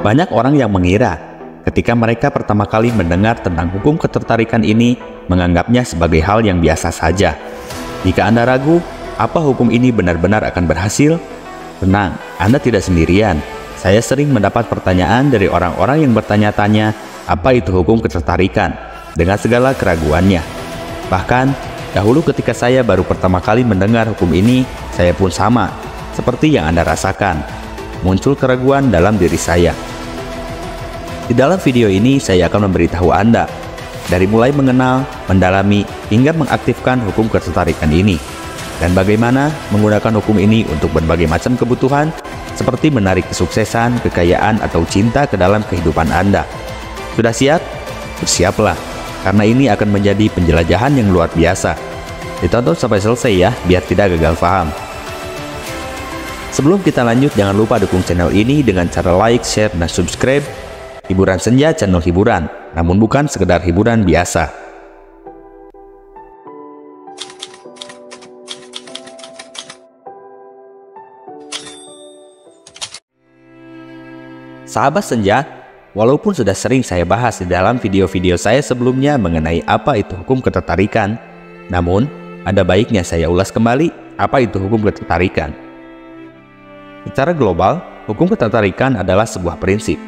Banyak orang yang mengira ketika mereka pertama kali mendengar tentang hukum ketertarikan ini, menganggapnya sebagai hal yang biasa saja. Jika Anda ragu, apa hukum ini benar-benar akan berhasil? Tenang, Anda tidak sendirian. Saya sering mendapat pertanyaan dari orang-orang yang bertanya-tanya, apa itu hukum ketertarikan, dengan segala keraguannya. Bahkan, dahulu ketika saya baru pertama kali mendengar hukum ini, saya pun sama, seperti yang Anda rasakan. Muncul keraguan dalam diri saya. Di dalam video ini saya akan memberitahu Anda dari mulai mengenal, mendalami, hingga mengaktifkan hukum ketertarikan ini, dan bagaimana menggunakan hukum ini untuk berbagai macam kebutuhan seperti menarik kesuksesan, kekayaan, atau cinta ke dalam kehidupan Anda. Sudah siap? Bersiaplah, karena ini akan menjadi penjelajahan yang luar biasa. Ditonton sampai selesai ya, biar tidak gagal paham. Sebelum kita lanjut, jangan lupa dukung channel ini dengan cara like, share, dan subscribe. Hiburan Senja channel hiburan, namun bukan sekedar hiburan biasa. Sahabat Senja, walaupun sudah sering saya bahas di dalam video-video saya sebelumnya mengenai apa itu hukum ketertarikan, namun ada baiknya saya ulas kembali apa itu hukum ketertarikan. Secara global, hukum ketertarikan adalah sebuah prinsip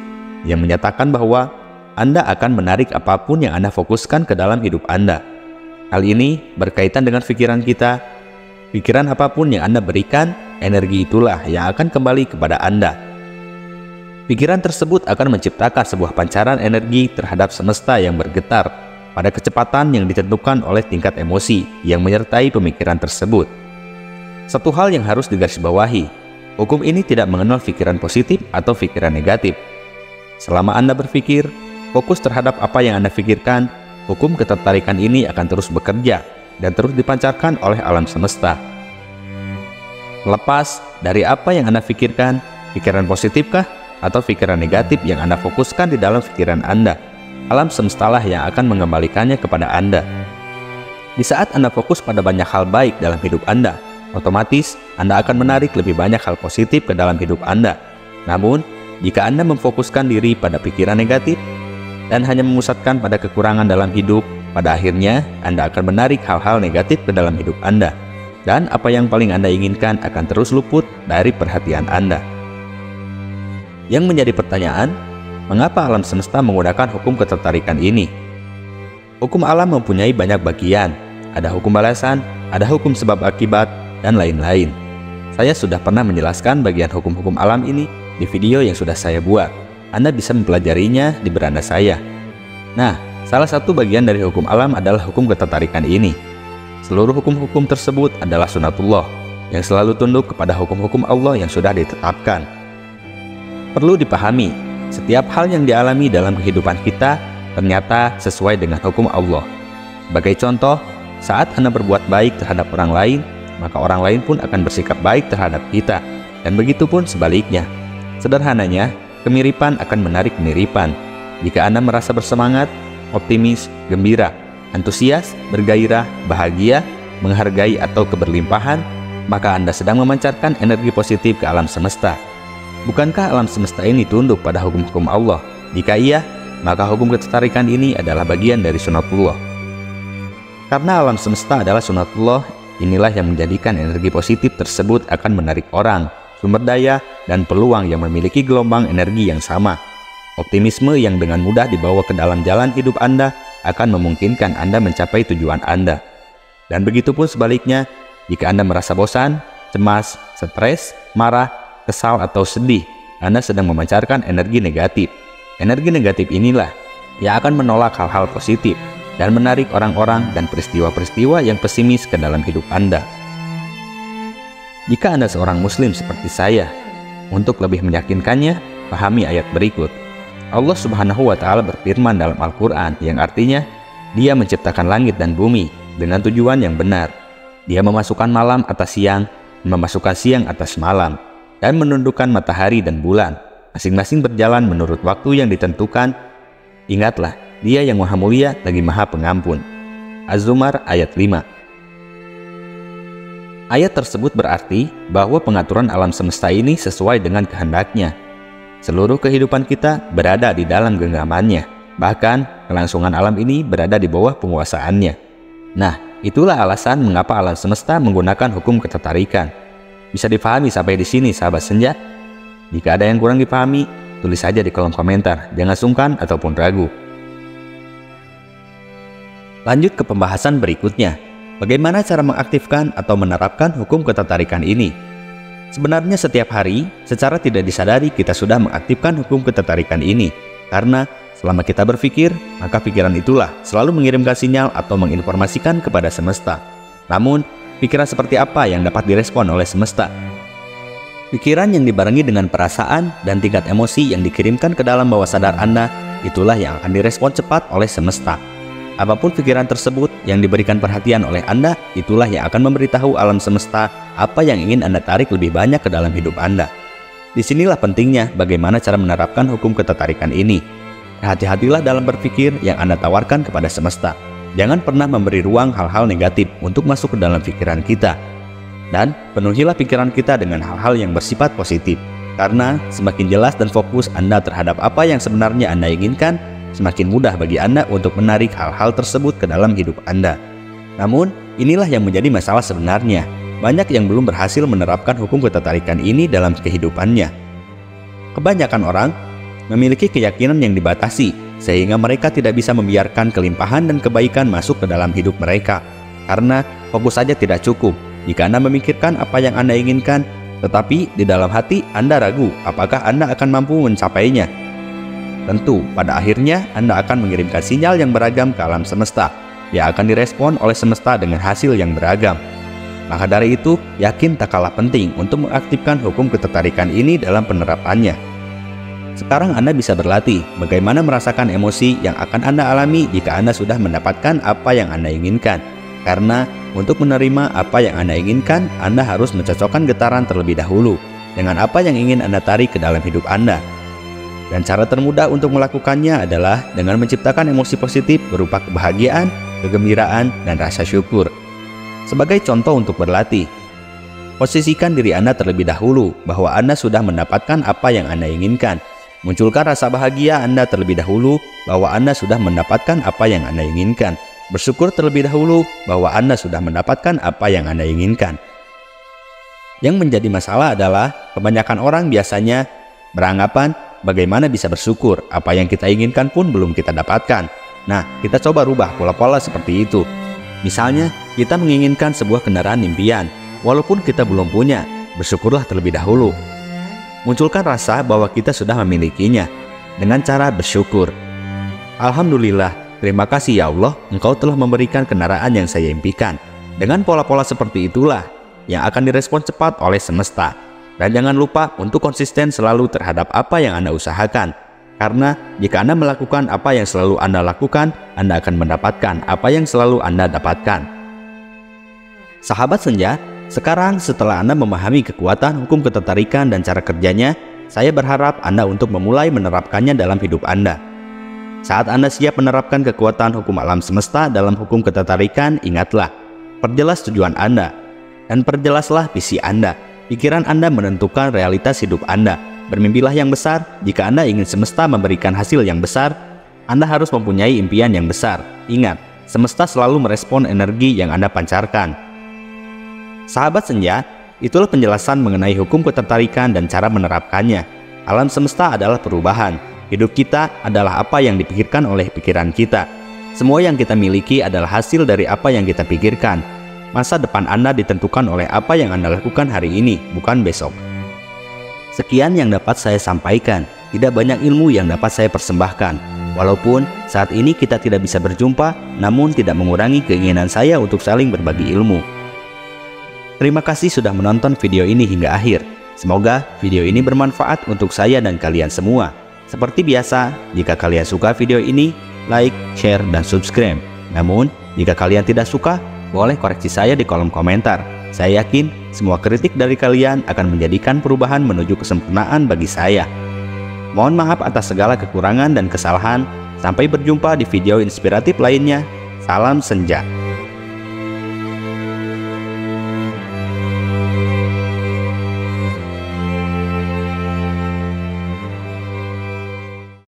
yang menyatakan bahwa Anda akan menarik apapun yang Anda fokuskan ke dalam hidup Anda. Hal ini berkaitan dengan pikiran kita. Pikiran apapun yang Anda berikan, energi itulah yang akan kembali kepada Anda. Pikiran tersebut akan menciptakan sebuah pancaran energi terhadap semesta yang bergetar pada kecepatan yang ditentukan oleh tingkat emosi yang menyertai pemikiran tersebut. Satu hal yang harus digarisbawahi, hukum ini tidak mengenal pikiran positif atau pikiran negatif. Selama Anda berpikir, fokus terhadap apa yang Anda pikirkan, hukum ketertarikan ini akan terus bekerja dan terus dipancarkan oleh alam semesta. Lepas dari apa yang Anda pikirkan, pikiran positifkah atau pikiran negatif yang Anda fokuskan di dalam pikiran Anda, alam semestalah yang akan mengembalikannya kepada Anda. Di saat Anda fokus pada banyak hal baik dalam hidup Anda, otomatis Anda akan menarik lebih banyak hal positif ke dalam hidup Anda. Namun, jika Anda memfokuskan diri pada pikiran negatif dan hanya memusatkan pada kekurangan dalam hidup, pada akhirnya Anda akan menarik hal-hal negatif ke dalam hidup Anda. Dan apa yang paling Anda inginkan akan terus luput dari perhatian Anda. Yang menjadi pertanyaan, mengapa alam semesta menggunakan hukum ketertarikan ini? Hukum alam mempunyai banyak bagian. Ada hukum balasan, ada hukum sebab akibat, dan lain-lain. Saya sudah pernah menjelaskan bagian hukum-hukum alam ini di video yang sudah saya buat. Anda bisa mempelajarinya di beranda saya. Nah, salah satu bagian dari hukum alam adalah hukum ketertarikan ini. Seluruh hukum-hukum tersebut adalah sunatullah, yang selalu tunduk kepada hukum-hukum Allah yang sudah ditetapkan. Perlu dipahami, setiap hal yang dialami dalam kehidupan kita ternyata sesuai dengan hukum Allah. Sebagai contoh, saat Anda berbuat baik terhadap orang lain, maka orang lain pun akan bersikap baik terhadap kita, dan begitu pun sebaliknya. Sederhananya, kemiripan akan menarik kemiripan. Jika Anda merasa bersemangat, optimis, gembira, antusias, bergairah, bahagia, menghargai atau keberlimpahan, maka Anda sedang memancarkan energi positif ke alam semesta. Bukankah alam semesta ini tunduk pada hukum-hukum Allah? Jika iya, maka hukum ketertarikan ini adalah bagian dari sunatullah. Karena alam semesta adalah sunatullah, inilah yang menjadikan energi positif tersebut akan menarik orang, sumber daya, dan peluang yang memiliki gelombang energi yang sama. Optimisme yang dengan mudah dibawa ke dalam jalan hidup Anda akan memungkinkan Anda mencapai tujuan Anda. Dan begitu pun sebaliknya, jika Anda merasa bosan, cemas, stres, marah, kesal, atau sedih, Anda sedang memancarkan energi negatif. Energi negatif inilah yang akan menolak hal-hal positif dan menarik orang-orang dan peristiwa-peristiwa yang pesimis ke dalam hidup Anda. Jika Anda seorang muslim seperti saya, untuk lebih meyakinkannya, pahami ayat berikut. Allah Subhanahu wa Ta'ala berfirman dalam Al-Quran yang artinya, Dia menciptakan langit dan bumi dengan tujuan yang benar. Dia memasukkan malam atas siang, memasukkan siang atas malam, dan menundukkan matahari dan bulan. Masing-masing berjalan menurut waktu yang ditentukan. Ingatlah, Dia yang Maha Mulia lagi Maha Pengampun. Az-Zumar ayat 5. Ayat tersebut berarti bahwa pengaturan alam semesta ini sesuai dengan kehendaknya. Seluruh kehidupan kita berada di dalam genggamannya. Bahkan, kelangsungan alam ini berada di bawah penguasaannya. Nah, itulah alasan mengapa alam semesta menggunakan hukum ketertarikan. Bisa dipahami sampai di sini, sahabat senja? Jika ada yang kurang dipahami, tulis saja di kolom komentar. Jangan sungkan ataupun ragu. Lanjut ke pembahasan berikutnya. Bagaimana cara mengaktifkan atau menerapkan hukum ketertarikan ini? Sebenarnya setiap hari, secara tidak disadari kita sudah mengaktifkan hukum ketertarikan ini. Karena selama kita berpikir, maka pikiran itulah selalu mengirimkan sinyal atau menginformasikan kepada semesta. Namun, pikiran seperti apa yang dapat direspon oleh semesta? Pikiran yang dibarengi dengan perasaan dan tingkat emosi yang dikirimkan ke dalam bawah sadar Anda, itulah yang akan direspon cepat oleh semesta. Apapun pikiran tersebut yang diberikan perhatian oleh Anda, itulah yang akan memberitahu alam semesta apa yang ingin Anda tarik lebih banyak ke dalam hidup Anda. Disinilah pentingnya bagaimana cara menerapkan hukum ketertarikan ini. Hati-hatilah dalam berpikir yang Anda tawarkan kepada semesta. Jangan pernah memberi ruang hal-hal negatif untuk masuk ke dalam pikiran kita. Dan penuhilah pikiran kita dengan hal-hal yang bersifat positif. Karena semakin jelas dan fokus Anda terhadap apa yang sebenarnya Anda inginkan, semakin mudah bagi Anda untuk menarik hal-hal tersebut ke dalam hidup Anda. Namun, inilah yang menjadi masalah sebenarnya. Banyak yang belum berhasil menerapkan hukum ketertarikan ini dalam kehidupannya. Kebanyakan orang memiliki keyakinan yang dibatasi, sehingga mereka tidak bisa membiarkan kelimpahan dan kebaikan masuk ke dalam hidup mereka. Karena fokus saja tidak cukup. Jika Anda memikirkan apa yang Anda inginkan, tetapi di dalam hati Anda ragu apakah Anda akan mampu mencapainya. Tentu, pada akhirnya Anda akan mengirimkan sinyal yang beragam ke alam semesta, yang akan direspon oleh semesta dengan hasil yang beragam. Maka dari itu, yakin tak kalah penting untuk mengaktifkan hukum ketertarikan ini dalam penerapannya. Sekarang Anda bisa berlatih bagaimana merasakan emosi yang akan Anda alami jika Anda sudah mendapatkan apa yang Anda inginkan. Karena untuk menerima apa yang Anda inginkan, Anda harus mencocokkan getaran terlebih dahulu dengan apa yang ingin Anda tarik ke dalam hidup Anda. Dan cara termudah untuk melakukannya adalah dengan menciptakan emosi positif berupa kebahagiaan, kegembiraan, dan rasa syukur. Sebagai contoh untuk berlatih, posisikan diri Anda terlebih dahulu bahwa Anda sudah mendapatkan apa yang Anda inginkan. Munculkan rasa bahagia Anda terlebih dahulu bahwa Anda sudah mendapatkan apa yang Anda inginkan. Bersyukur terlebih dahulu bahwa Anda sudah mendapatkan apa yang Anda inginkan. Yang menjadi masalah adalah kebanyakan orang biasanya beranggapan bagaimana bisa bersyukur, apa yang kita inginkan pun belum kita dapatkan. Nah, kita coba rubah pola-pola seperti itu. Misalnya, kita menginginkan sebuah kendaraan impian, walaupun kita belum punya, bersyukurlah terlebih dahulu. Munculkan rasa bahwa kita sudah memilikinya, dengan cara bersyukur. Alhamdulillah, terima kasih ya Allah, Engkau telah memberikan kendaraan yang saya impikan. Dengan pola-pola seperti itulah, yang akan direspon cepat oleh semesta. Dan jangan lupa untuk konsisten selalu terhadap apa yang Anda usahakan. Karena jika Anda melakukan apa yang selalu Anda lakukan, Anda akan mendapatkan apa yang selalu Anda dapatkan. Sahabat senja, sekarang setelah Anda memahami kekuatan hukum ketertarikan dan cara kerjanya, saya berharap Anda untuk memulai menerapkannya dalam hidup Anda. Saat Anda siap menerapkan kekuatan hukum alam semesta dalam hukum ketertarikan, ingatlah, perjelas tujuan Anda, dan perjelaslah visi Anda. Pikiran Anda menentukan realitas hidup Anda. Bermimpilah yang besar. Jika Anda ingin semesta memberikan hasil yang besar, Anda harus mempunyai impian yang besar. Ingat, semesta selalu merespon energi yang Anda pancarkan. Sahabat senja, itulah penjelasan mengenai hukum ketertarikan dan cara menerapkannya. Alam semesta adalah perubahan. Hidup kita adalah apa yang dipikirkan oleh pikiran kita. Semua yang kita miliki adalah hasil dari apa yang kita pikirkan. Masa depan Anda ditentukan oleh apa yang Anda lakukan hari ini, bukan besok. Sekian yang dapat saya sampaikan. Tidak banyak ilmu yang dapat saya persembahkan. Walaupun saat ini kita tidak bisa berjumpa, namun tidak mengurangi keinginan saya untuk saling berbagi ilmu. Terima kasih sudah menonton video ini hingga akhir. Semoga video ini bermanfaat untuk saya dan kalian semua. Seperti biasa, jika kalian suka video ini, like, share, dan subscribe. Namun, jika kalian tidak suka, boleh koreksi saya di kolom komentar. Saya yakin semua kritik dari kalian akan menjadikan perubahan menuju kesempurnaan bagi saya. Mohon maaf atas segala kekurangan dan kesalahan. Sampai berjumpa di video inspiratif lainnya. Salam senja.